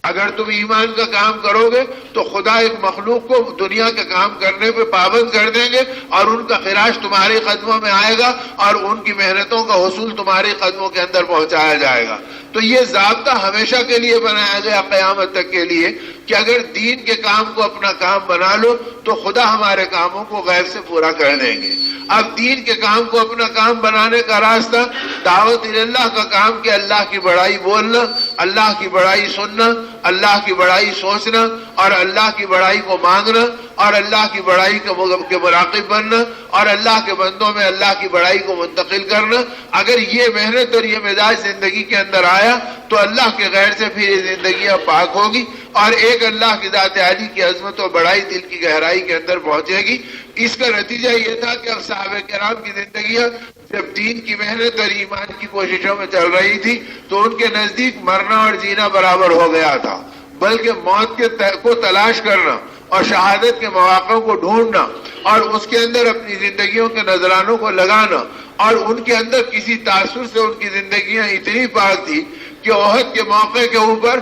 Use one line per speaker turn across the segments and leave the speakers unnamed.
اگر تم ایمان کا کام کرو گے تو خدا ایک مخلوق کو دنیا کے کام کرنے پہ پابند کر دیں گے اور ان کا خراج تمہارے قدموں میں آئے گا اور ان کی محنتوں کا حصول تمہارے قدموں کے اندر پہنچایا جائے گا. تو یہ ضابطہ ہمیشہ کے لیے بنایا گیا قیامت تک کے لیے کہ اگر دین کے کام کو اپنا کام بنا لو تو خدا ہمارے کاموں کو غیب سے پورا کر دیں گے. اب دین کے کام کو اپنا کام بنانے کا راستہ دعوت اللہ کا کام کہ اللہ کی بڑائی بولنا، اللہ کی بڑائی سننا، اللہ کی بڑائی سوچنا اور اللہ کی بڑائی کو مانگنا اور اللہ کی بڑائی کے مراقب بننا اور اللہ کے بندوں میں اللہ کی بڑائی کو منتقل کرنا. اگر یہ محنت اور یہ مزاج زندگی کے اندر آیا تو اللہ کے غیر سے پھر یہ زندگی اب پاک ہوگی اور ایک اللہ کی ذات عالی کی عظمت و بڑائی دل کی گہرائی کے اندر پہنچے گی. اس کا نتیجہ یہ تھا کہ اب صحابہ کرام کی زندگیاں جب دین کی محنت اور ایمان کی کوششوں میں چل رہی تھی تو ان کے نزدیک مرنا اور جینا برابر ہو گیا تھا، بلکہ موت کو تلاش کرنا اور شہادت کے مواقع کو ڈھونڈنا اور اس کے اندر اپنی زندگیوں کے نذرانوں کو لگانا اور ان کے اندر کسی تاثر سے ان کی زندگیاں اتنی پاک تھی کہ احد کے موقع کے اوپر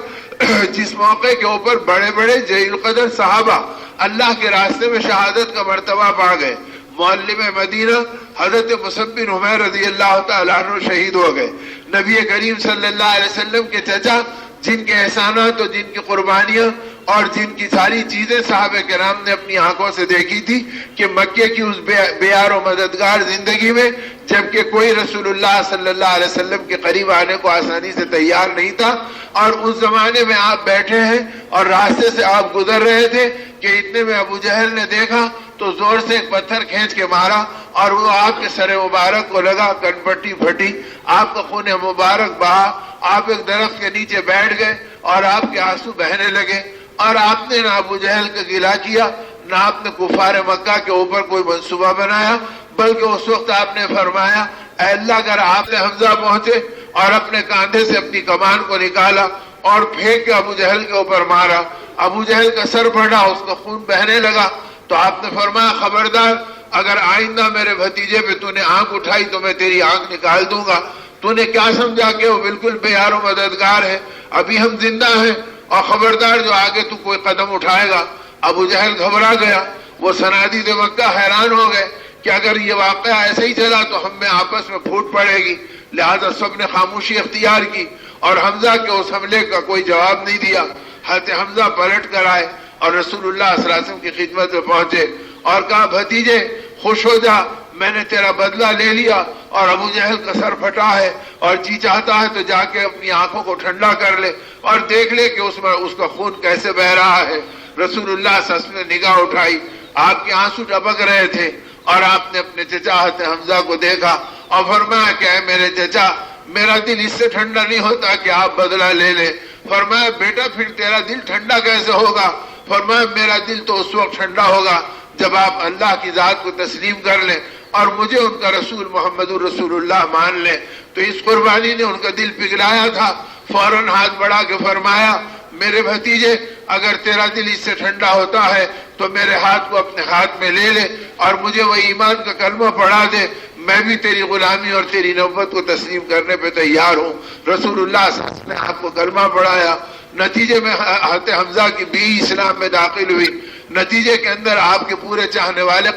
جس موقع کے اوپر بڑے بڑے جلیل القدر صحابہ اللہ کے راستے میں شہادت کا مرتبہ پا گئے. معلم مدینہ حضرت مصعب بن عمیر رضی اللہ تعالیٰ عنہ شہید ہو گئے. نبی کریم صلی اللہ علیہ وسلم کے چچا جن کے احسانات اور جن کی قربانیاں اور جن کی ساری چیزیں صحابہ کرام نے اپنی آنکھوں سے دیکھی تھی کہ مکے کی اس بے یار و مددگار زندگی میں جبکہ کوئی رسول اللہ صلی اللہ علیہ وسلم کے قریب آنے کو آسانی سے تیار نہیں تھا اور اس زمانے میں آپ بیٹھے ہیں اور راستے سے آپ گزر رہے تھے کہ اتنے میں ابو جہل نے دیکھا تو زور سے ایک پتھر کھینچ کے مارا اور وہ آپ کے سر مبارک کو لگا، کن پٹی پھٹی، آپ کا خون مبارک بہا، آپ ایک درخت کے نیچے بیٹھ گئے اور آپ کے آنسو بہنے لگے اور آپ نے نہ ابو جہل کا گلہ کیا نہ آپ نے کفار مکہ کے اوپر کوئی منصوبہ بنایا، بلکہ اس وقت آپ نے فرمایا اے اللہ اگر آپ نے حمزہ پہنچے اور اپنے کاندھے سے اپنی کمان کو نکالا اور پھینک کے ابو جہل کے اوپر مارا، ابو جہل کا سر پھٹا، اس کا خون بہنے لگا، تو آپ نے فرمایا خبردار اگر آئندہ میرے بھتیجے پہ تو نے آنکھ اٹھائی تو میں تیری آنکھ نکال دوں گا. تو نے کیا سمجھا کہ وہ بالکل بے یار و مددگار ہے، ابھی ہم زندہ ہیں اور خبردار جو آگے تو کوئی قدم اٹھائے گا. ابو جہل گھبرا گیا، وہ صنادید مکہ حیران ہو گئے کہ اگر یہ واقعہ ایسے ہی چلا تو ہم میں آپس میں پھوٹ پڑے گی. لہذا سب نے خاموشی اختیار کی اور حمزہ کے اس حملے کا کوئی جواب نہیں دیا. حضرت حمزہ پلٹ کر آئے اور رسول اللہ صلی اللہ علیہ وسلم کی خدمت میں پہنچے اور کہا بھتیجے خوش ہو جا، میں نے تیرا بدلہ لے لیا اور ابو جہل کا سر پھٹا ہے اور جی چاہتا ہے تو جا کے اپنی آنکھوں کو ٹھنڈا کر لے اور دیکھ لے کہ اس کا خون کیسے بہ رہا ہے. رسول اللہ صلی اللہ علیہ وسلم نے نگاہ اٹھائی، آپ کے آنسو ٹپک رہے تھے اور آپ نے اپنے چچا حضرت حمزہ کو دیکھا اور فرمایا کہ اے میرے چچا میرا دل اس سے ٹھنڈا نہیں ہوتا کہ آپ بدلہ لے لیں. فرمایا بیٹا پھر تیرا دل ٹھنڈا کیسے ہوگا؟ فرمایا میرا دل تو اس وقت ٹھنڈا ہوگا جب آپ اللہ کی ذات کو تسلیم کر لیں اور مجھے ان کا رسول محمد الرسول اللہ مان لیں. تو اس قربانی نے ان کا دل پگھلایا تھا. فوراً ہاتھ بڑھا کے فرمایا میرے بھتیجے اگر تیرا دل اس سے ٹھنڈا ہوتا ہے تو میرے ہاتھ کو اپنے ہاتھ میں لے لے اور مجھے وہ ایمان کا کلمہ پڑھا دے، میں بھی تیری غلامی اور تیری نبوت کو تسلیم کرنے پہ تیار ہوں. رسول اللہ صلی اللہ علیہ وسلم نے آپ کو کلمہ پڑھایا. نتیجے میں حضرت حمزہ کی بیوی اسلام میں داخل ہوئی. نتیجے کے اندر آپ کے پورے چاہنے والے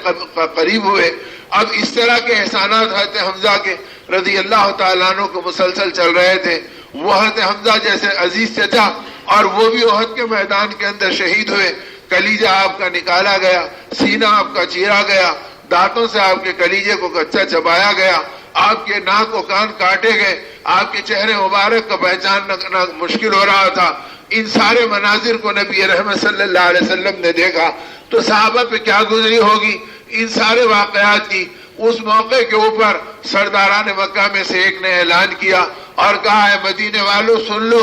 قریب ہوئے. اب اس طرح کے احسانات حضرت حمزہ کے رضی اللہ تعالیٰ عنہ کو مسلسل چل رہے تھے. وہ حضرت حمزہ جیسے عزیز چچا اور وہ بھی احد کے میدان کے اندر شہید ہوئے. کلیجہ آپ کا نکالا گیا، سینہ آپ کا چیرا گیا، دانتوں سے آپ کے کلیجے کو کچا چبایا گیا، آپ کے ناک و کان کاٹے گئے، آپ کے چہرے مبارک کا پہچاننا مشکل ہو رہا تھا. ان سارے مناظر کو نبی رحمت صلی اللہ علیہ وسلم نے دیکھا تو صحابہ پہ کیا گزری ہوگی ان سارے واقعات کی. اس موقع کے اوپر سرداران مکہ میں سے ایک نے اعلان کیا اور کہا ہے مدینے والوں سن لو،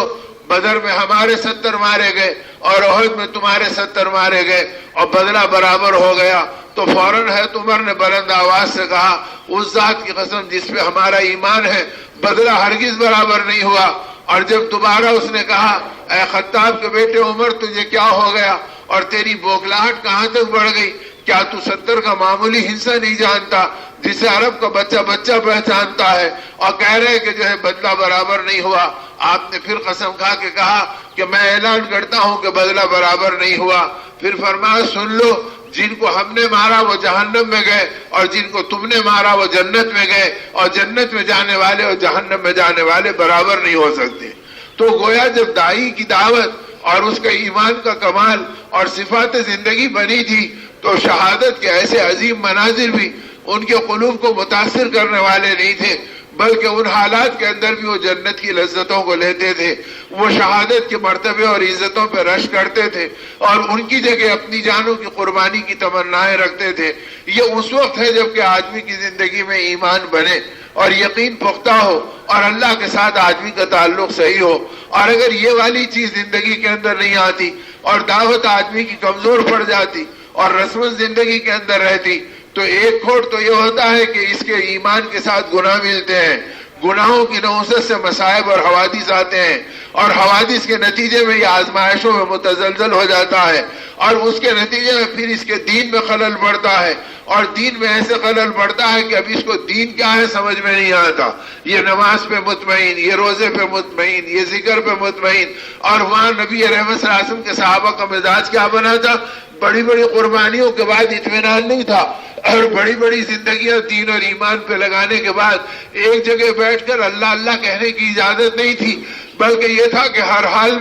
بدر میں ہمارے 70 مارے گئے اور احد میں تمہارے 70 مارے گئے اور بدلہ برابر ہو گیا. تو فوراً حضرت عمر نے بلند آواز سے کہا اس ذات کی قسم جس پہ ہمارا ایمان ہے بدلہ ہرگز برابر نہیں ہوا. اور جب دوبارہ اس نے کہا اے خطاب کے بیٹے عمر تجھے کیا ہو گیا اور تیری بوکھلاہٹ کہاں تک بڑھ گئی؟ کیا تو 70 کا معمولی حصہ نہیں جانتا؟ جسے عرب کا بچہ بچہ پہچانتا ہے، اور کہہ رہے کہ جو ہے بدلہ برابر نہیں ہوا. آپ نے پھر قسم کھا کے کہا کہ میں اعلان کرتا ہوں کہ بدلہ برابر نہیں ہوا. پھر فرمایا سن لو، جن کو ہم نے مارا وہ جہنم میں گئے، اور جن کو تم نے مارا وہ جنت میں گئے، اور جنت میں جانے والے اور جہنم میں جانے والے برابر نہیں ہو سکتے. تو گویا جب داعی کی دعوت اور اس کا ایمان کا کمال اور صفات زندگی بنی تھی تو شہادت کے ایسے عظیم مناظر بھی ان کے قلوب کو متاثر کرنے والے نہیں تھے، بلکہ ان حالات کے اندر بھی وہ جنت کی لذتوں کو لیتے تھے، وہ شہادت کے مرتبے اور عزتوں پہ رش کرتے تھے، اور ان کی جگہ اپنی جانوں کی قربانی کی تمنائیں رکھتے تھے. یہ اس وقت ہے جب کہ آدمی کی زندگی میں ایمان بنے اور یقین پختہ ہو اور اللہ کے ساتھ آدمی کا تعلق صحیح ہو. اور اگر یہ والی چیز زندگی کے اندر نہیں آتی اور دعوت آدمی کی کمزور پڑ جاتی اور رسم زندگی کے اندر رہتی تو ایک کھوٹ تو یہ ہوتا ہے کہ اس کے ایمان کے ساتھ گناہ ملتے ہیں، گناہوں کی نحوست سے مصائب اور حوادث آتے ہیں، اور حوادث کے نتیجے میں یہ آزمائشوں میں متزلزل ہو جاتا ہے، اور اس کے نتیجے میں پھر اس کے دین میں خلل پڑتا ہے، اور دین میں ایسے خلل پڑتا ہے کہ اب اس کو دین کیا ہے سمجھ میں نہیں آتا. یہ نماز پہ مطمئن، یہ روزے پہ مطمئن، یہ ذکر پہ مطمئن. اور وہاں نبی رحمت صلی اللہ علیہ وسلم کے صحابہ کا مزاج کیا بنا تھا؟ بڑی بڑی قربانیوں کے بعد اطمینان نہیں تھا، اور بڑی بڑی زندگیاں دین اور ایمان پہ لگانے کے بعد ایک جگہ بیٹھ کر اللہ اللہ کہنے کی اجازت نہیں تھی، بلکہ یہ تھا کہ ہر حال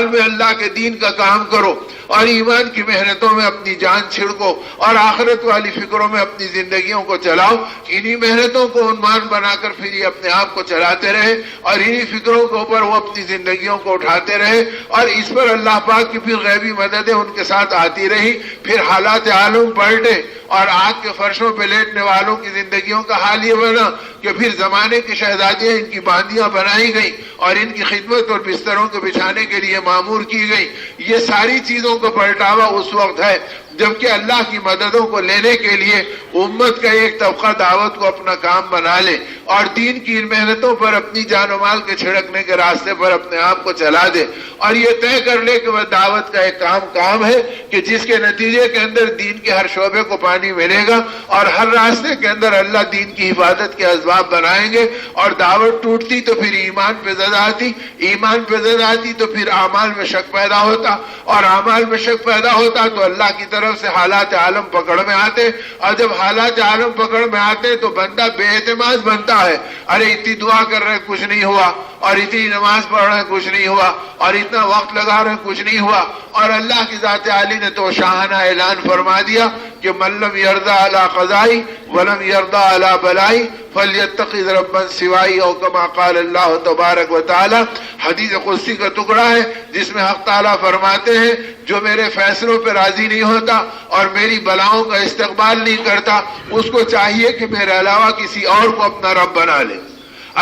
میں اللہ کے دین کا کام کرو، اور ایمان کی محنتوں میں اپنی جان چھڑکو، اور آخرت والی فکروں میں اپنی زندگیوں کو چلاؤ. انہی محنتوں کو عنوان بنا کر پھر یہ اپنے آپ کو چلاتے رہے، اور انہی فکروں کے اوپر وہ اپنی زندگیوں کو اٹھاتے رہے، اور اس پر اللہ پاک کی پھر غیبی مددیں ان کے ساتھ آتی رہی. پھر حالات عالم پلٹے اور آگ کے فرشوں پہ لیٹنے والوں کی زندگیوں کا حال یہ بنا کہ پھر زمانے کی شہزادیاں ان کی باندیاں بنائی گئیں اور ان کی خدمت اور بستروں کے بچھانے کے لیے معمور کی گئی. یہ ساری چیزوں کا پلٹاوا اس وقت ہے جبکہ اللہ کی مددوں کو لینے کے لیے امت کا ایک طبقہ دعوت کو اپنا کام بنا لے اور دین کی ان محنتوں پر اپنی جان و مال کے چھڑکنے کے راستے پر اپنے آپ کو چلا دے، اور یہ طے کر لے کہ وہ دعوت کا ایک کام ہے کہ جس کے نتیجے کے اندر دین کے ہر شعبے کو پانی ملے گا، اور ہر راستے کے اندر اللہ دین کی حفاظت کے اسباب بنائیں گے. اور دعوت ٹوٹتی تو پھر ایمان پہ زد آتی، ایمان پہ زد آتی تو پھر اعمال میں شک پیدا ہوتا، اور اعمال میں شک پیدا ہوتا تو اللہ کی طرف سے حالات عالم پکڑ میں آتے، اور جب حالات عالم پکڑ میں آتے تو بندہ بے اعتماد بنتا ہے. ارے اتنی دعا کر رہے کچھ نہیں ہوا، اور اتنی نماز پڑھ رہے کچھ نہیں ہوا، اور اتنا وقت لگا رہے کچھ نہیں ہوا. اور اللہ کی ذات عالی نے تو شاہانہ اعلان فرما دیا کہ من لم یرضى علی قضائی ولم یرضى علی بلائی فلیتخذ ربا سوائی، او کما قال اللہ تبارک و تعالی. حدیث قدسی کا ٹکڑا ہے جس میں حق تعالیٰ فرماتے ہیں جو میرے فیصلوں پہ راضی نہیں ہوتا اور میری بلاؤں کا استقبال نہیں کرتا، اس کو چاہیے کہ میرے علاوہ کسی اور کو اپنا رب بنا لے.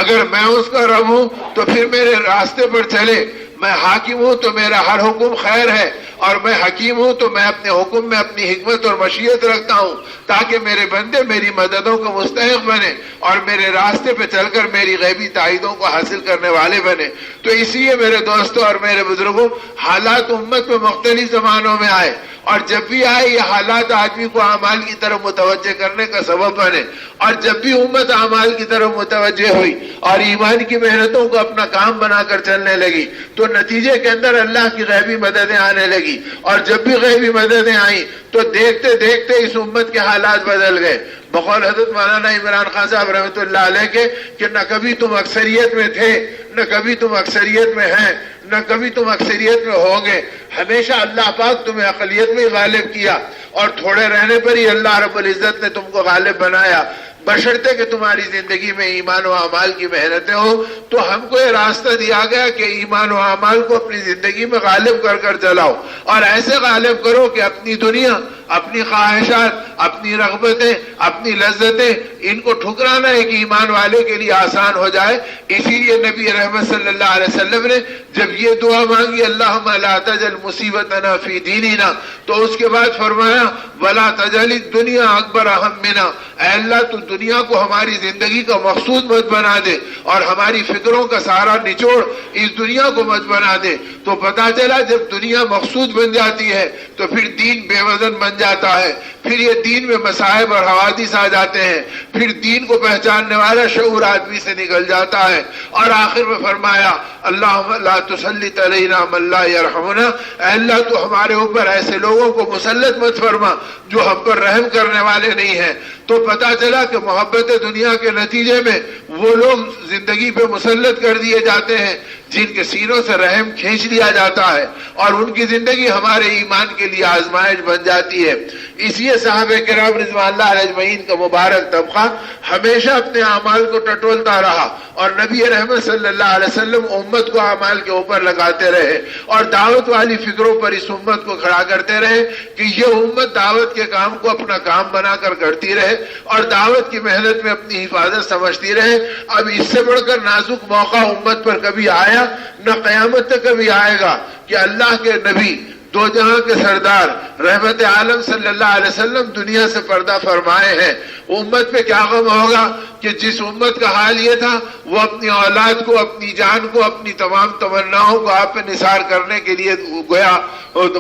اگر میں اس کا رب ہوں تو پھر میرے راستے پر چلے. میں حاکم ہوں تو میرا ہر حکم خیر ہے، اور میں حکیم ہوں تو میں اپنے حکم میں اپنی حکمت اور مشیت رکھتا ہوں تاکہ میرے بندے میری مددوں کا مستحق بنے اور میرے راستے پہ چل کر میری غیبی تائیدوں کو حاصل کرنے والے بنے. تو اس لیے میرے دوستوں اور میرے بزرگوں، حالات امت میں مختلف زمانوں میں آئے، اور جب بھی آئے یہ حالات آدمی کو اعمال کی طرف متوجہ کرنے کا سبب بنے. اور جب بھی امت اعمال کی طرف متوجہ ہوئی اور ایمان کی محنتوں کو اپنا کام بنا کر چلنے لگی تو نتیجے کے اندر اللہ کی غیبی مددیں آنے لگی. اور جب بھی غیبی مددیں آئیں تو دیکھتے دیکھتے اس امت کے حالات بدل گئے. بقول حضرت مولانا عمران خان صاحب رحمۃ اللہ علیہ کے کہ نہ کبھی تم اکثریت میں تھے، نہ کبھی تم اکثریت میں ہیں، نہ کبھی تم اکثریت میں ہوں گے. ہمیشہ اللہ پاک تمہیں اقلیت میں غالب کیا، اور تھوڑے رہنے پر ہی اللہ رب العزت نے تم کو غالب بنایا، بشرطے کہ تمہاری زندگی میں ایمان و اعمال کی محنتیں ہو. تو ہم کو یہ راستہ دیا گیا کہ ایمان و اعمال کو اپنی زندگی میں غالب کر کر چلاؤ، اور ایسے غالب کرو کہ اپنی دنیا، اپنی خواہشات، اپنی رغبتیں، اپنی لذتیں، ان کو ٹھکرانا ایک ایمان والے کے لیے آسان ہو جائے. اسی لیے نبی رحمت صلی اللہ علیہ وسلم نے جب یہ دعا مانگی اللہم لا تجعل مصیبتنا فی دیننا، تو اس کے بعد فرمایا ولا تجعل الدنیا اکبر ہمنا، اے اللہ تو دنیا کو ہماری زندگی کا مقصود مت بنا دے اور ہماری فکروں کا سارا نچوڑ اس دنیا کو مت بنا دے. تو پتا چلا جب دنیا مقصود بن جاتی ہے تو پھر دین بے وزن بن جاتا ہے، پھر یہ دین میں مصائب اور حوادث آ جاتے ہیں، پھر دین کو پہچاننے والا شعور آدمی سے نکل جاتا ہے، اور آخر میں فرمایا اللہم لا تسلط علینا من لا یرحمنا، اے اللہ تو ہمارے اوپر ایسے لوگوں کو مسلط مت فرما جو ہم پر رحم کرنے والے نہیں ہیں۔ تو پتا چلا کہ محبت دنیا کے نتیجے میں وہ لوگ زندگی پہ مسلط کر دیے جاتے ہیں جن کے سینوں سے رحم کھینچ لیا جاتا ہے، اور ان کی زندگی ہمارے ایمان کے لیے آزمائش بن جاتی ہے۔ اس لیے صحابہ کرام رضوان اللہ علیہ اجمعین کا مبارک طبقہ ہمیشہ اپنے اعمال کو ٹٹولتا رہا، اور نبی رحمت صلی اللہ علیہ وسلم امت کو اعمال کے اوپر لگاتے رہے، اور دعوت والی فکروں پر اس امت کو کھڑا کرتے رہے کہ یہ امت دعوت کے کام کو اپنا کام بنا کر کرتی رہے، اور دعوت کی محنت میں اپنی حفاظت سمجھتی رہے۔ اب اس سے بڑھ کر نازک موقع امت پر کبھی آیا نہ قیامت تک کبھی آئے گا کہ اللہ کے نبی دو جہاں کے سردار رحمت عالم صلی اللہ علیہ وسلم دنیا سے پردہ فرمائے ہیں۔ امت پہ کیا غم ہوگا کہ جس امت کا حال یہ تھا وہ اپنی اولاد کو، اپنی جان کو، اپنی تمام تمناؤں کو آپ پہ نثار کرنے کے لیے گویا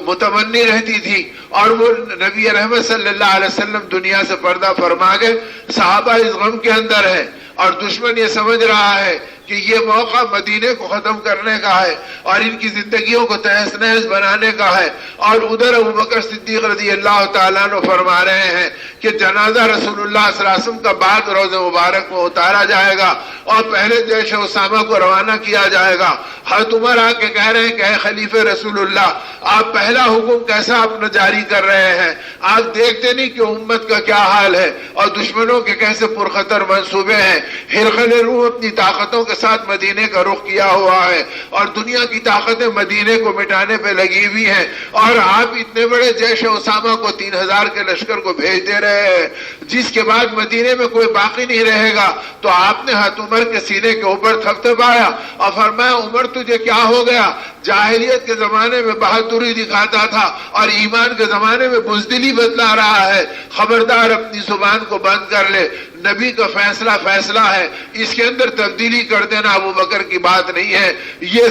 متمنی رہتی تھی، اور وہ نبی رحمت صلی اللہ علیہ وسلم دنیا سے پردہ فرما گئے۔ صحابہ اس غم کے اندر ہے، اور دشمن یہ سمجھ رہا ہے کہ یہ موقع مدینے کو ختم کرنے کا ہے اور ان کی زندگیوں کو تہس نہس بنانے کا ہے۔ اور ادھر ابوبکر صدیق رضی اللہ تعالیٰ عنہ فرما رہے ہیں کہ جنازہ رسول اللہ صلی اللہ علیہ وسلم کا بعد روز مبارک میں اتارا جائے گا، اور پہلے جیش اسامہ کو روانہ کیا جائے گا۔ حضرت عمر آ کے کہہ رہے ہیں کہ اے خلیفہ رسول اللہ، آپ پہلا حکم کیسا اپنا جاری کر رہے ہیں؟ آپ دیکھتے نہیں کہ امت کا کیا حال ہے اور دشمنوں کے کیسے پرخطر منصوبے ہیں۔ ہرقل روم اپنی طاقتوں کے ساتھ مدینے کا رخ کیا ہوا ہے، اور دنیا کی طاقتیں مدینے کو مٹانے پہ لگی ہوئی ہیں، اور آپ اتنے بڑے جیش اسامہ کو 3000 کے لشکر کو بھیج دے رہے ہیں، جس کے بعد مدینے میں کوئی باقی نہیں رہے گا۔ تو آپ نے حضرت عمر کے سینے کے اوپر تھپتھپایا اور فرمایا عمر تجھے کیا ہو گیا؟ جاہلیت کے زمانے میں بہادری دکھاتا تھا اور ایمان کے زمانے میں بزدلی بتلا رہا ہے، خبردار اپنی زبان کو بند کر لے۔ نبی کا فیصلہ فیصلہ ہے، اس کے اندر تبدیلی کر دینا ابو بکر کی بات نہیں ہے، یہ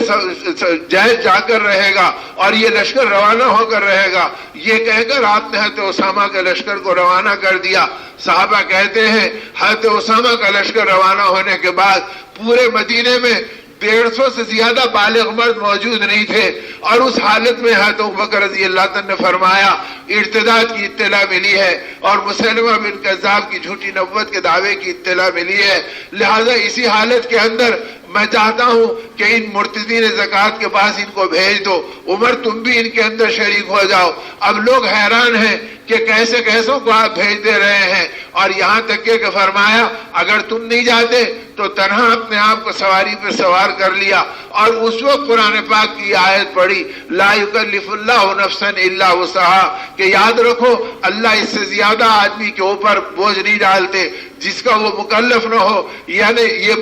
جائز جا کر رہے گا اور یہ لشکر روانہ ہو کر رہے گا۔ یہ کہہ کر آپ نے حضرت اسامہ کے لشکر کو روانہ کر دیا۔ صحابہ کہتے ہیں حضرت اسامہ کا لشکر روانہ ہونے کے بعد پورے مدینے میں 150 سے زیادہ بالغ مرد موجود نہیں تھے، اور اس حالت میں حضرت ابوبکر رضی اللہ عنہ نے فرمایا ارتداد کی اطلاع ملی ہے اور مسلمہ بن کذاب کی جھوٹی نبوت کے دعوے کی اطلاع ملی ہے، لہذا اسی حالت کے اندر میں چاہتا ہوں کہ ان مرتدین زکوٰۃ کے پاس ان کو بھیج دو، عمر تم بھی ان کے اندر شریک ہو جاؤ۔ اب لوگ حیران ہیں کہ کیسے کیسوں کو آپ بھیج دے رہے ہیں، اور یہاں تک کہ فرمایا اگر تم نہیں جاتے تو تنہا اپنے آپ کو سواری پہ سوار کر لیا، اور اس وقت قرآن پاک کی آیت پڑھی لا یکلف اللہ نفسا الا وسعها، کہ یاد رکھو اللہ اس سے زیادہ آدمی کے اوپر بوجھ نہیں ڈالتے جس کا وہ مکلف نہ ہو۔ یعنی یہ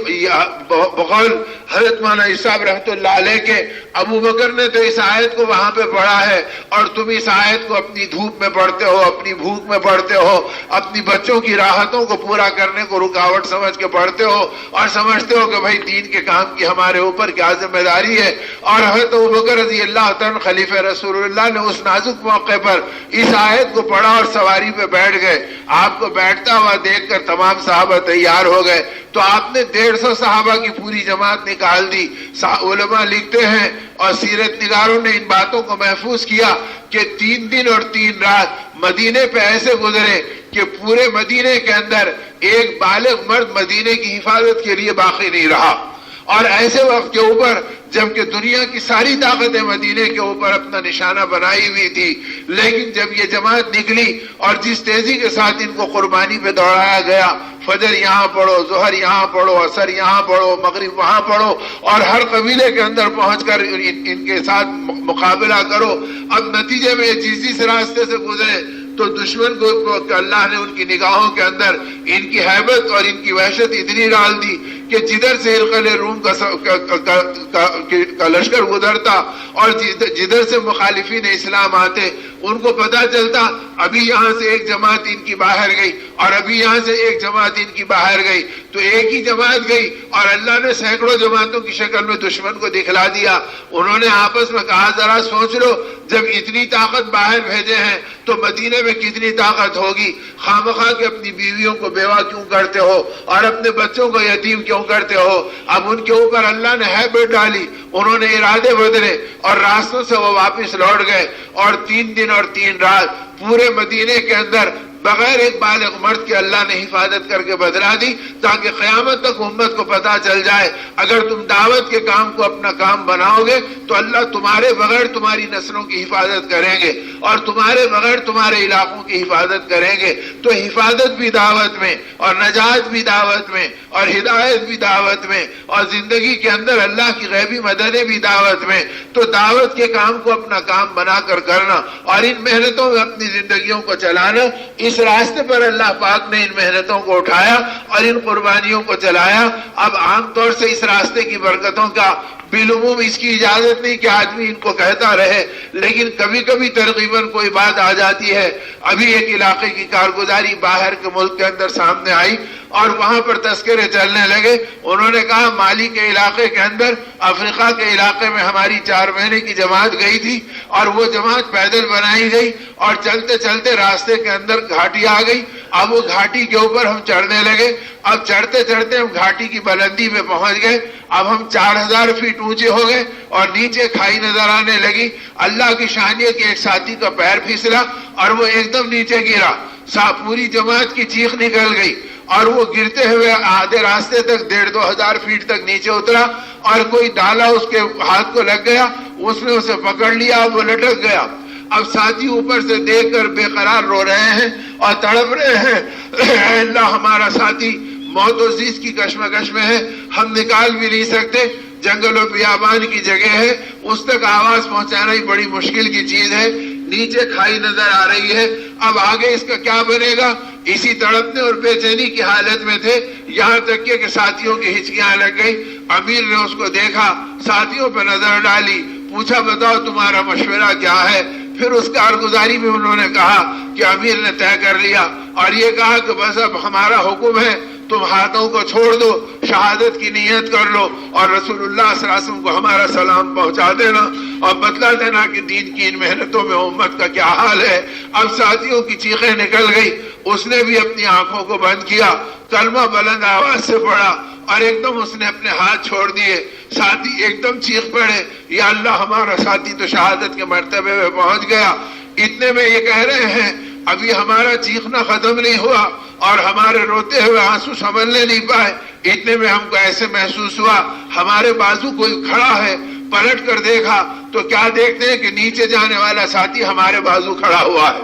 بقول حضرت مولانا صاحب رحمۃ اللہ علیہ کے ابو بکر نے تو اس آیت کو وہاں پہ پڑھا ہے، اور تم اس آیت کو اپنی دھوپ میں پڑھتے ہو، اپنی بھوک میں پڑھتے ہو، اپنی بچوں کی راحتوں کو پورا کرنے کو رکاوٹ سمجھ کے پڑھتے ہو، اور سمجھتے ہو کہ بھائی دین کے کام کی ہمارے اوپر کیا ذمہ داری ہے۔ اور حضرت ابوبکر رضی اللہ عنہ خلیفہ رسول اللہ نے اس نازک موقع پر اس آیت کو پڑھا اور سواری پہ بیٹھ گئے۔ آپ کو بیٹھتا ہوا دیکھ کر تمام صحابہ تیار ہو گئے، تو آپ نے 150 صحابہ کی پوری جماعت نکال دی۔ علماء لکھتے ہیں اور سیرت نگاروں نے ان باتوں کو محفوظ کیا کہ 3 دن اور 3 رات مدینے پہ ایسے گزرے کہ پورے مدینے کے اندر ایک بالغ مرد مدینے کی حفاظت کے لیے باقی نہیں رہا، اور ایسے وقت کے اوپر جبکہ دنیا کی ساری طاقتیں مدینے کے اوپر اپنا نشانہ بنائی ہوئی تھی، لیکن جب یہ جماعت نکلی اور جس تیزی کے ساتھ ان کو قربانی پہ دوڑایا گیا، فجر یہاں پڑھو، ظہر یہاں پڑھو، عصر یہاں پڑھو، مغرب وہاں پڑھو، اور ہر قبیلے کے اندر پہنچ کر ان کے ساتھ مقابلہ کرو۔ اب نتیجے میں جس راستے سے گزرے تو دشمن کو اللہ نے ان کی نگاہوں کے اندر ان کی ہیبت اور ان کی وحشت اتنی ڈال دی کہ جدھر سے ہرقل روم کا لشکر گزرتا اور جدھر سے مخالفین اسلام آتے ان کو پتا چلتا ابھی یہاں سے ایک جماعت ان کی باہر گئی اور ابھی یہاں سے ایک جماعت ان کی باہر گئی تو ایک ہی جماعت گئی اور اللہ نے سینکڑوں جماعتوں کی شکل میں دشمن کو دکھلا دیا. انہوں نے آپس میں کہا ذرا سوچ لو جب اتنی طاقت باہر بھیجے ہیں تو مدینے میں کتنی طاقت ہوگی. خامخواہ کے اپنی بیویوں کو بیوہ کیوں کرتے ہو اور اپنے بچوں کو یتیم کیوں کرتے ہو. اب ان کے اوپر اللہ نے ہیبٹ ڈالی, انہوں نے ارادے بدلے اور راستوں سے وہ واپس لوٹ گئے اور 3 دن اور 3 رات پورے مدینے کے اندر بغیر ایک بالغ مرد کے اللہ نے حفاظت کر کے بدلا دی تاکہ قیامت تک امت کو پتا چل جائے اگر تم دعوت کے کام کو اپنا کام بناؤ گے تو اللہ تمہارے بغیر تمہاری نسلوں کی حفاظت کریں گے اور تمہارے بغیر تمہارے علاقوں کی حفاظت کریں گے. تو حفاظت بھی دعوت میں اور نجات بھی دعوت میں اور ہدایت بھی دعوت میں اور زندگی کے اندر اللہ کی غیبی مددیں بھی دعوت میں. تو دعوت کے کام کو اپنا کام بنا کر کرنا اور ان محنتوں میں اپنی زندگیوں کو چلانا, اس راستے پر اللہ پاک نے ان محنتوں کو اٹھایا اور ان قربانیوں کو چلایا. اب عام طور سے اس راستے کی برکتوں کا بالعموم اس کی اجازت نہیں کہ آدمی ان کو کہتا رہے, لیکن کبھی کبھی ترغیباً کوئی بات آ جاتی ہے. ابھی ایک علاقے کی کارگزاری باہر کے ملک کے اندر سامنے آئی اور وہاں پر تذکرے چلنے لگے. انہوں نے کہا مالی کے علاقے کے اندر افریقہ کے علاقے میں ہماری 4 مہینے کی جماعت گئی تھی اور وہ جماعت پیدل بنائی گئی اور چلتے چلتے راستے کے اندر گھاٹی آ گئی. اب وہ گھاٹی کے اوپر ہم چڑھنے لگے. اب چڑھتے چڑھتے ہم گھاٹی کی بلندی پہ پہنچ گئے. اب ہم 4000 فیٹ اونچے ہو گئے اور نیچے کھائی نظر آنے لگی. اللہ کی شان یہ کہ ایک ساتھی کا پیر پھسلا اور وہ ایک دم نیچے گرا. پوری جماعت کی چیخ نکل گئی اور وہ گرتے ہوئے آدھے راستے تک 1500 فیٹ تک نیچے اترا اور کوئی ڈالا اس کے ہاتھ کو لگ گیا, اس نے اسے پکڑ لیا, وہ لٹک گیا. اب ساتھی اوپر سے دیکھ کر بے قرار رو رہے ہیں اور تڑپ رہے ہیں, اے اللہ ہمارا ساتھی موت و زیز کی کشمکش میں ہے, ہم نکال بھی نہیں سکتے, جنگل و بیابان کی جگہ ہے, اس تک آواز پہنچانا ہی بڑی مشکل کی چیز ہے, نیچے کھائی نظر آ رہی ہے. اب آگے اس کا کیا بنے گا؟ اسی تڑپنے اور بے چینی کی حالت میں تھے, یہاں تک کہ ساتھیوں کی ہچکیاں لگ گئی. امیر نے اس کو دیکھا, ساتھیوں پہ نظر ڈالی, پوچھا بتاؤ تمہارا مشورہ کیا ہے؟ پھر اس کارگزاری میں انہوں نے کہا کہ امیر نے طے کر لیا اور یہ کہا کہ بس اب ہمارا حکم ہے تم ہاتھوں کو چھوڑ دو, شہادت کی نیت کر لو اور رسول اللہ صلی اللہ علیہ وسلم کو ہمارا سلام پہنچا دینا اور بتلا دینا کہ دین کی ان محنتوں میں امت کا کیا حال ہے. اب ساتھیوں کی چیخیں نکل گئی, اس نے بھی اپنی آنکھوں کو بند کیا, کلمہ بلند آواز سے پڑھا اور ایک دم اس نے اپنے ہاتھ چھوڑ دیے. ساتھی ایک دم چیخ پڑے, یا اللہ ہمارا ساتھی تو شہادت کے مرتبے میں پہنچ گیا. اتنے میں یہ کہہ رہے ہیں ابھی ہمارا چیخنا ختم نہیں ہوا اور ہمارے روتے ہوئے آنسو سنبھلنے نہیں پائے. اتنے میں ہم کو ایسے محسوس ہوا ہمارے بازو کوئی کھڑا ہے. پلٹ کر دیکھا تو کیا دیکھتے ہیں کہ نیچے جانے والا ساتھی ہمارے بازو کھڑا ہوا ہے.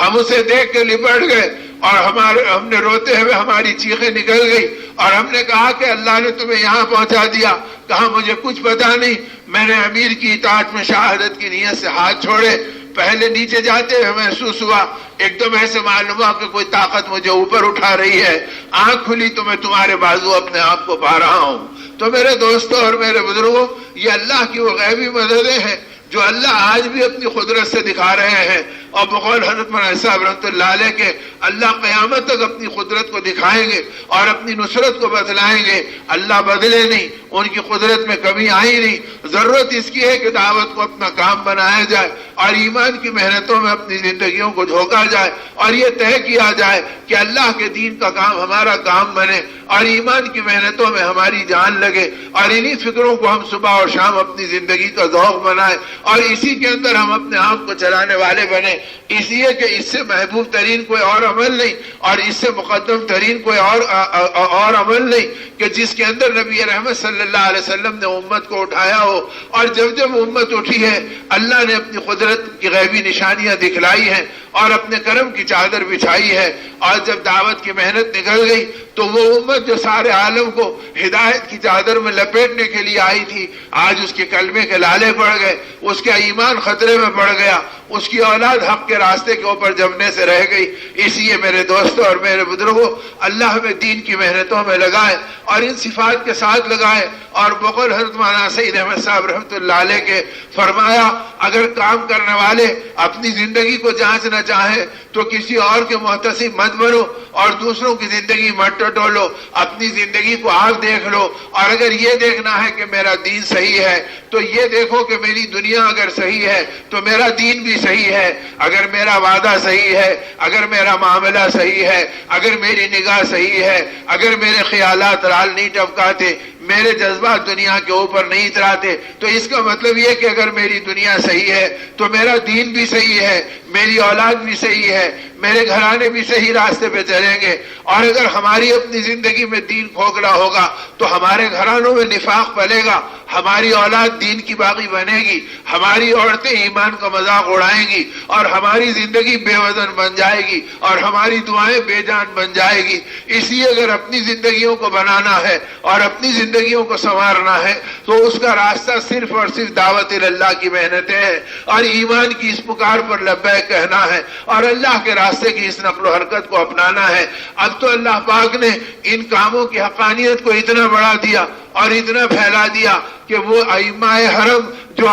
ہم اسے دیکھ کے لپٹ گئے اور ہم نے روتے ہوئے ہماری چیخیں نکل گئی اور ہم نے کہا کہ اللہ نے تمہیں یہاں پہنچا دیا. کہا مجھے کچھ پتا نہیں, میں نے امیر کی اطاعت میں شہادت کی نیت سے ہاتھ چھوڑے. پہلے نیچے جاتے ہوئے محسوس ہوا, ایک دم ایسے معلوم ہوا کہ کوئی طاقت مجھے اوپر اٹھا رہی ہے. آنکھ کھلی تو میں تمہارے بازو اپنے آپ کو پا رہا ہوں. تو میرے دوستوں اور میرے بزرگوں, یہ اللہ کی وہ غیبی مددیں ہیں جو اللہ آج بھی اپنی قدرت سے دکھا رہے ہیں. اور بقول حضرت مولانا صاحب رحمۃ اللہ علیہ کے اللہ قیامت تک اپنی قدرت کو دکھائیں گے اور اپنی نصرت کو بتلائیں گے. اللہ بدلے نہیں, ان کی قدرت میں کمی آئی نہیں. ضرورت اس کی ہے کہ دعوت کو اپنا کام بنایا جائے اور ایمان کی محنتوں میں اپنی زندگیوں کو جھونکا جائے اور یہ طے کیا جائے کہ اللہ کے دین کا کام ہمارا کام بنے اور ایمان کی محنتوں میں ہماری جان لگے اور انہی فکروں کو ہم صبح اور شام اپنی زندگی کا ذوق بنائیں اور اسی کے اندر ہم اپنے آپ کو چلانے والے بنے. اس لیے کہ اس سے محبوب ترین کوئی اور عمل نہیں اور اس سے مقدم ترین کوئی اور عمل نہیں کہ جس کے اندر نبی رحمت صلی اللہ علیہ وسلم نے امت کو اٹھایا ہو. اور جب جب امت اٹھی ہے اللہ نے اپنی قدرت کی غیبی نشانیاں دکھلائی ہیں اور اپنے کرم کی چادر بچھائی ہے. اور جب دعوت کی محنت نکل گئی تو وہ امت جو سارے عالم کو ہدایت کی چادر میں لپیٹنے کے لیے آئی تھی, آج اس کے کلمے کے لالے پڑ گئے, اس کا ایمان خطرے میں پڑ گیا, اس کی اولاد حق کے راستے کے اوپر جمنے سے رہ گئی. اس لیے میرے دوستوں اور میرے بزرگوں، اللہ میں دین کی محنتوں میں لگائے اور ان صفات کے ساتھ لگائے. اور بقول حضرت مولانا سعید احمد صاحب رحمۃ اللہ علیہ کے فرمایا، اگر کام کرنے والے اپنی زندگی کو جانچنا چاہیں تو کسی اور کے محتسب مت بنو اور دوسروں کی زندگی مت ٹٹولو، اپنی زندگی کو آپ دیکھ لو. اور اگر یہ دیکھنا ہے کہ میرا دین صحیح ہے تو یہ دیکھو کہ میری دنیا اگر صحیح ہے تو میرا دین بھی صحیح ہے. اگر میرا وعدہ صحیح ہے، اگر میرا معاملہ صحیح ہے، اگر میری نگاہ صحیح ہے، اگر میرے خیالات رال نہیں ٹپکاتے، میرے جذبات دنیا کے اوپر نہیں اتراتے، تو اس کا مطلب یہ کہ اگر میری دنیا صحیح ہے تو میرا دین بھی صحیح ہے، میری اولاد بھی صحیح ہے، میرے گھرانے بھی صحیح راستے پہ چلیں گے. اور اگر ہماری اپنی زندگی میں دین کھوکھلا ہوگا تو ہمارے گھرانوں میں نفاق پلے گا، ہماری اولاد دین کی باغی بنے گی، ہماری عورتیں ایمان کا مذاق اڑائیں گی اور ہماری زندگی بے وزن بن جائے گی اور ہماری دعائیں بے جان بن جائے گی. اس لیے اگر اپنی زندگیوں کو بنانا ہے اور اپنی زندگیوں کو سنوارنا ہے تو اس کا راستہ صرف اور صرف دعوت اللہ کی محنتیں ہیں اور ایمان کی اس پکار پر لبیک کہنا ہے اور اللہ کے راستے کی اس نقل و حرکت کو اپنانا ہے. اب تو اللہ پاک نے ان کاموں کی حقانیت کو اتنا بڑھا دیا اور اتنا پھیلا دیا کہ وہ ائمہ حرم جو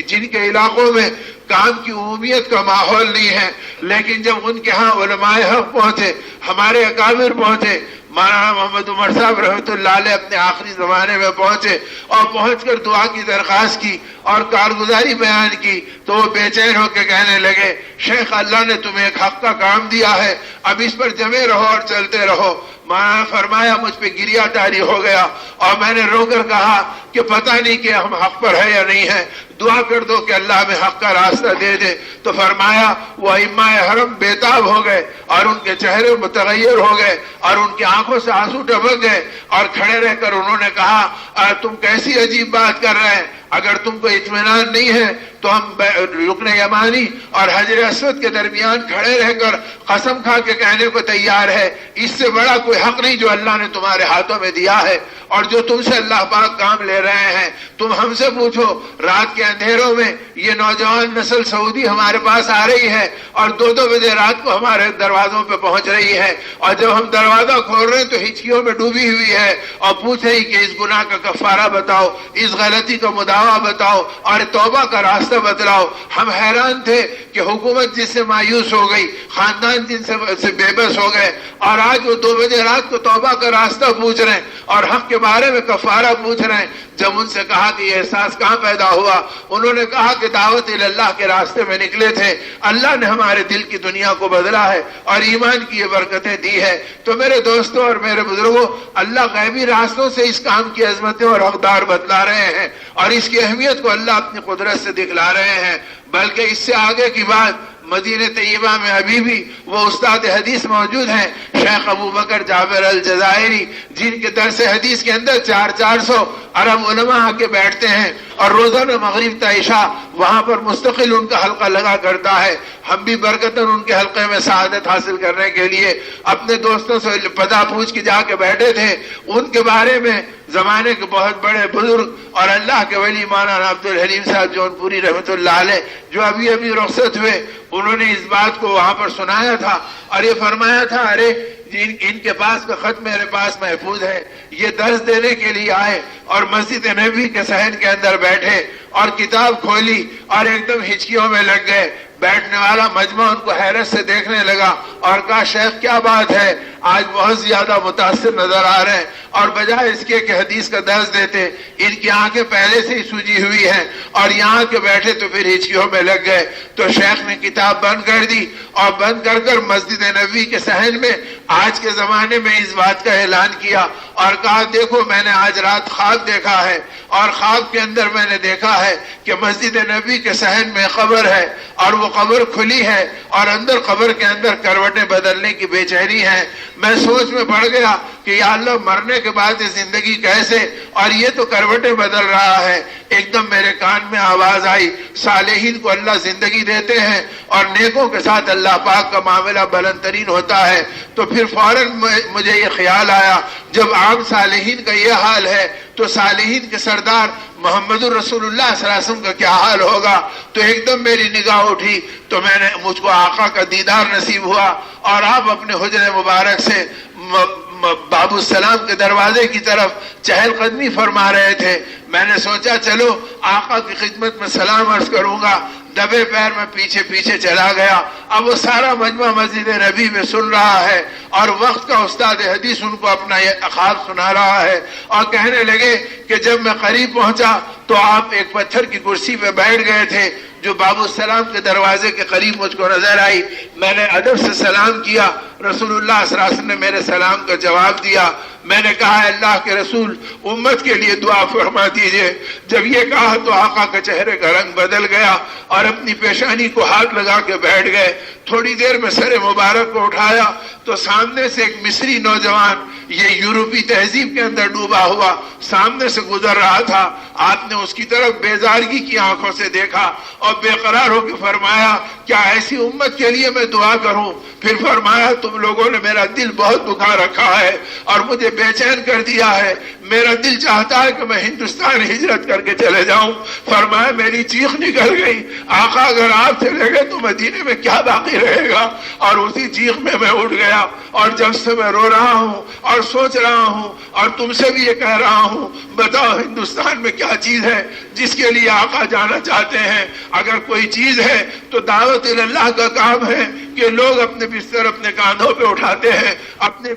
جن کے علاقوں میں کام کی عمومیت کا ماحول نہیں ہے، لیکن جب ان کے ہاں علماء حق پہنچے، ہمارے اکابر پہنچے، مولانا محمد عمر صاحب رحمۃ اللہ علیہ اپنے آخری زمانے میں پہنچے اور پہنچ کر دعا کی درخواست کی اور کارگزاری بیان کی تو وہ بے چین ہو کے کہنے لگے، شیخ اللہ نے تمہیں ایک حق کا کام دیا ہے، اب اس پر جمے رہو اور چلتے رہو. مولانا فرمایا مجھ پہ گریہ طاری ہو گیا اور میں نے رو کر کہا کہ پتہ نہیں کہ ہم حق پر ہے یا نہیں ہے، دعا کر دو کہ اللہ ہمیں حق کا راستہ دے دے. تو فرمایا وہ ائمہ حرم بےتاب ہو گئے اور ان کے چہرے متغیر ہو گئے اور ان کی آنکھوں سے آنسو ٹپک گئے اور کھڑے رہ کر انہوں نے کہا تم کیسی عجیب بات کر رہے ہیں، اگر تم کو اطمینان نہیں ہے تو ہم رکن یمانی اور حجر اسود کے درمیان کھڑے رہ کر قسم کھا کے کہنے کو تیار ہے، اس سے بڑا کوئی حق نہیں جو اللہ نے تمہارے ہاتھوں میں دیا ہے اور جو تم سے اللہ پاک کام لے رہے ہیں. تم ہم سے پوچھو، رات کے اندھیروں میں یہ نوجوان نسل سعودی ہمارے پاس آ رہی ہے اور 2-2 بجے رات کو ہمارے دروازوں پہ پہنچ رہی ہے اور جب ہم دروازہ کھول رہے ہیں تو ہچکیوں میں ڈوبی ہوئی ہے اور پوچھ رہی کہ اس گناہ کا کفارہ بتاؤ، اس غلطی کا مداوع بتاؤ اور توبہ کا راستہ بتلاؤ. ہم حیران تھے کہ حکومت جس سے مایوس ہو گئی، خاندان جن سے بے بس ہو گئے اور آج وہ 2 بجے رات کو توبہ کا راستہ پوچھ رہے ہیں اور حق کے بارے میں کفارہ پوچھ رہے ہیں. جب ان سے کہا کہ یہ احساس کہاں پیدا ہوا، انہوں نے کہا کہ دعوت اللہ کے راستے میں نکلے تھے، اللہ نے ہمارے دل کی دنیا کو بدلا ہے اور ایمان کی یہ برکتیں دی ہے. تو میرے دوستوں اور میرے بزرگوں، اللہ غیبی راستوں سے اس کام کی عظمتیں اور اقدار بتلا رہے ہیں اور اس کی اہمیت کو اللہ اپنی قدرت سے دکھلا رہے ہیں. بلکہ اس سے آگے کی بات، مدینہ طیبہ میں ابھی بھی وہ استاد حدیث موجود ہیں شیخ ابو بکر جابر الجزائری، جن کے درس حدیث کے اندر 400 عرب علماء آ کے بیٹھتے ہیں اور روزانہ مغرب تا عشاء وہاں پر مستقل ان کا حلقہ لگا کرتا ہے. ہم بھی برکتاً ان کے حلقے میں سعادت حاصل کرنے کے لیے اپنے دوستوں سے پتہ پوچھ کے جا کے بیٹھے تھے. ان کے بارے میں زمانے کے بہت بڑے بزرگ اور اللہ کے ولی مولانا عبد الحلیم صاحب جون پوری رحمۃ اللہ علیہ جو ابھی رخصت ہوئے، انہوں نے اس بات کو وہاں پر سنایا تھا اور یہ فرمایا تھا، ارے ان کے پاس کا خط میرے پاس محفوظ ہے. یہ درس دینے کے لیے آئے اور مسجد نبوی کے صحن کے اندر بیٹھے اور کتاب کھولی اور ایک دم ہچکیوں میں لگ گئے. بیٹھنے والا مجمع ان کو حیرت سے دیکھنے لگا اور کہا، شیخ کیا بات ہے، آج بہت زیادہ متاثر نظر آ رہے ہیں اور بجائے اس کے کہ حدیث کا درس دیتے، ان کی آنکھیں پہلے سے ہی سوجی ہوئی ہیں اور یہاں کے بیٹھے تو پھر ہچکیوں میں لگ گئے. تو شیخ نے کتاب بند کر دی اور بند کر کر مسجد نبوی کے صحن میں آج کے زمانے میں اس بات کا اعلان کیا اور کہا، دیکھو میں نے آج رات خواب دیکھا ہے اور خواب کے اندر میں نے دیکھا ہے کہ مسجد نبوی کے صحن میں قبر ہے اور وہ قبر کھلی ہے اور اندر قبر کے اندر کروٹیں بدلنے کی بے چینی ہے. میں سوچ میں پڑ گیا کہ یا اللہ مرنے کے بعد یہ زندگی کیسے، اور یہ تو کروٹیں بدل رہا ہے۔ ایک دم میرے کان میں آواز آئی، صالحین کو اللہ زندگی دیتے ہیں اور نیکوں کے ساتھ اللہ پاک کا معاملہ بلند ترین ہوتا ہے۔ تو پھر فوراً مجھے یہ خیال آیا، جب عام صالحین کا یہ حال ہے تو صالحین کے سردار محمد الرسول اللہ صلی اللہ علیہ وسلم کا کیا حال ہوگا۔ تو ایک دم میری نگاہ اٹھی تو مجھ کو آقا کا دیدار نصیب ہوا، اور آپ اپنے حجرے مبارک سے باب السلام کے دروازے کی طرف چہل قدمی فرما رہے تھے۔ میں نے سوچا چلو آقا کی خدمت میں سلام عرض کروں گا، دبے پیر میں پیچھے پیچھے چلا گیا۔ اب وہ سارا مجمع مسجد نبی میں سن رہا ہے، اور وقت کا استاد حدیث ان کو اپنا یہ خواب سنا رہا ہے، اور کہنے لگے کہ جب میں قریب پہنچا تو آپ ایک پتھر کی کرسی پہ بیٹھ گئے تھے جو باب السلام کے دروازے کے قریب مجھ کو نظر آئی۔ میں نے ادب سے سلام کیا، رسول اللہ صلی اللہ علیہ وسلم نے میرے سلام کا جواب دیا۔ میں نے کہا اللہ کے رسول امت کے لیے دعا فرما دیجئے۔ جب یہ کہا تو آقا کے چہرے کا رنگ بدل گیا اور اپنی پیشانی کو ہاتھ لگا کے بیٹھ گئے۔ تھوڑی دیر میں سر مبارک کو اٹھایا تو سامنے سے ایک مصری نوجوان، یہ یورپی تہذیب کے اندر ڈوبا ہوا، سامنے سے گزر رہا تھا۔ آپ نے اس کی طرف بیزارگی کی آنکھوں سے دیکھا اور بے قرار ہو کے فرمایا کیا ایسی امت کے لیے میں دعا کروں؟ پھر فرمایا تم لوگوں نے میرا دل بہت دکھا رکھا ہے اور مجھے بے چین کر دیا ہے، میرا دل چاہتا ہے کہ میں ہندوستان ہجرت کر کے چلے جاؤں۔ فرمایا میری چیخ نکل گئی، آقا اگر آپ چلے گئے تو مدینے میں کیا باقی رہے گا؟ اور اسی چیخ میں اٹھ گیا، اور جب سے میں رو رہا ہوں اور سوچ رہا ہوں اور تم سے بھی یہ کہہ رہا ہوں، بتاؤ ہندوستان میں کیا چیز ہے جس کے لیے آقا جانا چاہتے ہیں؟ اگر کوئی چیز ہے تو دعوت اللہ کا کام ہے کہ لوگ اپنے بستر اپنے کاندھوں پہ اٹھاتے ہیں۔ اپنے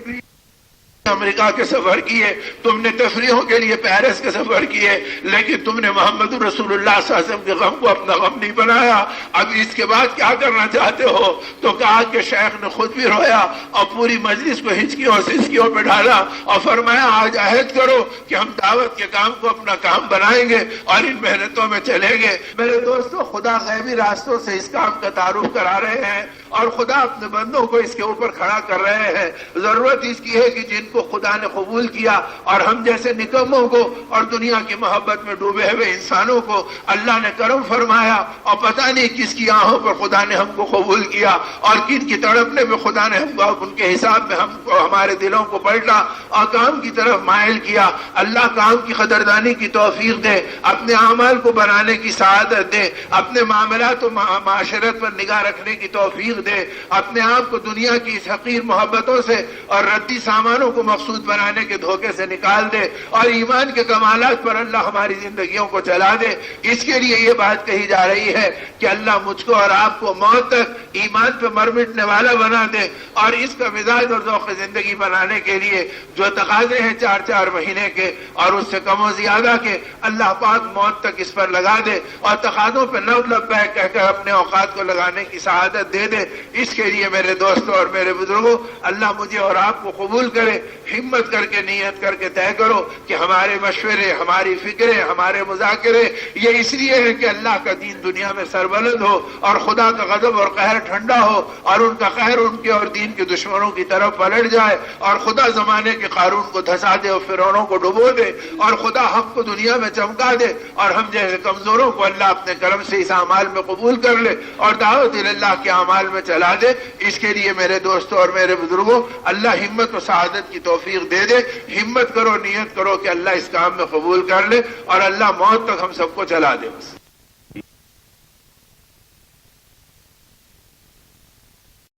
امریکہ کے سفر کیے، تم نے تفریحوں کے لیے پیرس کے سفر کیے، لیکن تم نے محمد رسول اللہ صلی اللہ علیہ وسلم کے غم کو اپنا غم نہیں بنایا۔ اب اس کے بعد کیا کرنا چاہتے ہو؟ تو کہا کہ شیخ نے خود بھی رویا اور پوری مجلس کو ہچکیوں اور سسکیوں پہ ڈالا اور فرمایا آج عہد کرو کہ ہم دعوت کے کام کو اپنا کام بنائیں گے اور ان محنتوں میں چلیں گے۔ میرے دوستو، خدا غیبی راستوں سے اس کام کا تعارف کرا رہے ہیں اور خدا اپنے بندوں کو اس کے اوپر کھڑا کر رہے ہیں۔ ضرورت اس کی ہے کہ جن کو خدا نے قبول کیا اور ہم جیسے نکموں کو اور دنیا کی محبت میں ڈوبے ہوئے انسانوں کو اللہ نے کرم فرمایا، اور پتہ نہیں کس کی آنکھوں پر خدا نے ہم کو قبول کیا اور کن کی تڑپنے میں خدا نے ہم کو ان کے حساب میں ہم کو ہمارے دلوں کو پلٹا اور کام کی طرف مائل کیا۔ اللہ کام کی قدردانی کی توفیق دے، اپنے اعمال کو بنانے کی سعادت دے، اپنے معاملات و معاشرت پر نگاہ رکھنے کی توفیق دے، اپنے آپ کو دنیا کی اس حقیر محبتوں سے اور ردی سامانوں کو مقصود بنانے کے دھوکے سے نکال دے اور ایمان کے کمالات پر اللہ ہماری زندگیوں کو چلا دے۔ اس کے لیے یہ بات کہی جا رہی ہے کہ اللہ مجھ کو اور آپ کو موت تک ایمان پہ مر مٹنے والا بنا دے، اور اس کا مزاج اور ذوق زندگی بنانے کے لیے جو تقاضے ہیں 4 مہینے کے اور اس سے کم و زیادہ کے، اللہ پاک موت تک اس پر لگا دے اور تقاضوں پہ نو لبیک کہہ کر اپنے اوقات کو لگانے کی سعادت دے دے۔ اس کے لیے میرے دوستوں اور میرے بزرگوں، اللہ مجھے اور آپ کو قبول کرے۔ ہمت کر کے نیت کر کے طے کرو کہ ہمارے مشورے، ہماری فکریں، ہمارے مذاکرے یہ اس لیے ہے کہ اللہ کا دین دنیا میں سربلند ہو اور خدا کا غضب اور قہر ٹھنڈا ہو اور ان کا قہر ان کے اور دین کے دشمنوں کی طرف پلٹ جائے اور خدا زمانے کے قارون کو دھسا دے اور فرعونوں کو ڈبو دے اور خدا حق کو دنیا میں چمکا دے اور ہم جیسے کمزوروں کو اللہ اپنے کرم سے اس اعمال میں قبول کر لے اور دعوت اللہ کے اعمال میں چلا دے۔ اس کے لیے میرے دوستوں اور میرے بزرگوں، اللہ ہمت و سعادت کی توفیق دے دے۔ ہمت کرو، نیت کرو کہ اللہ اس کام میں قبول کر لے اور اللہ موت تک ہم سب کو چلا دے۔ بس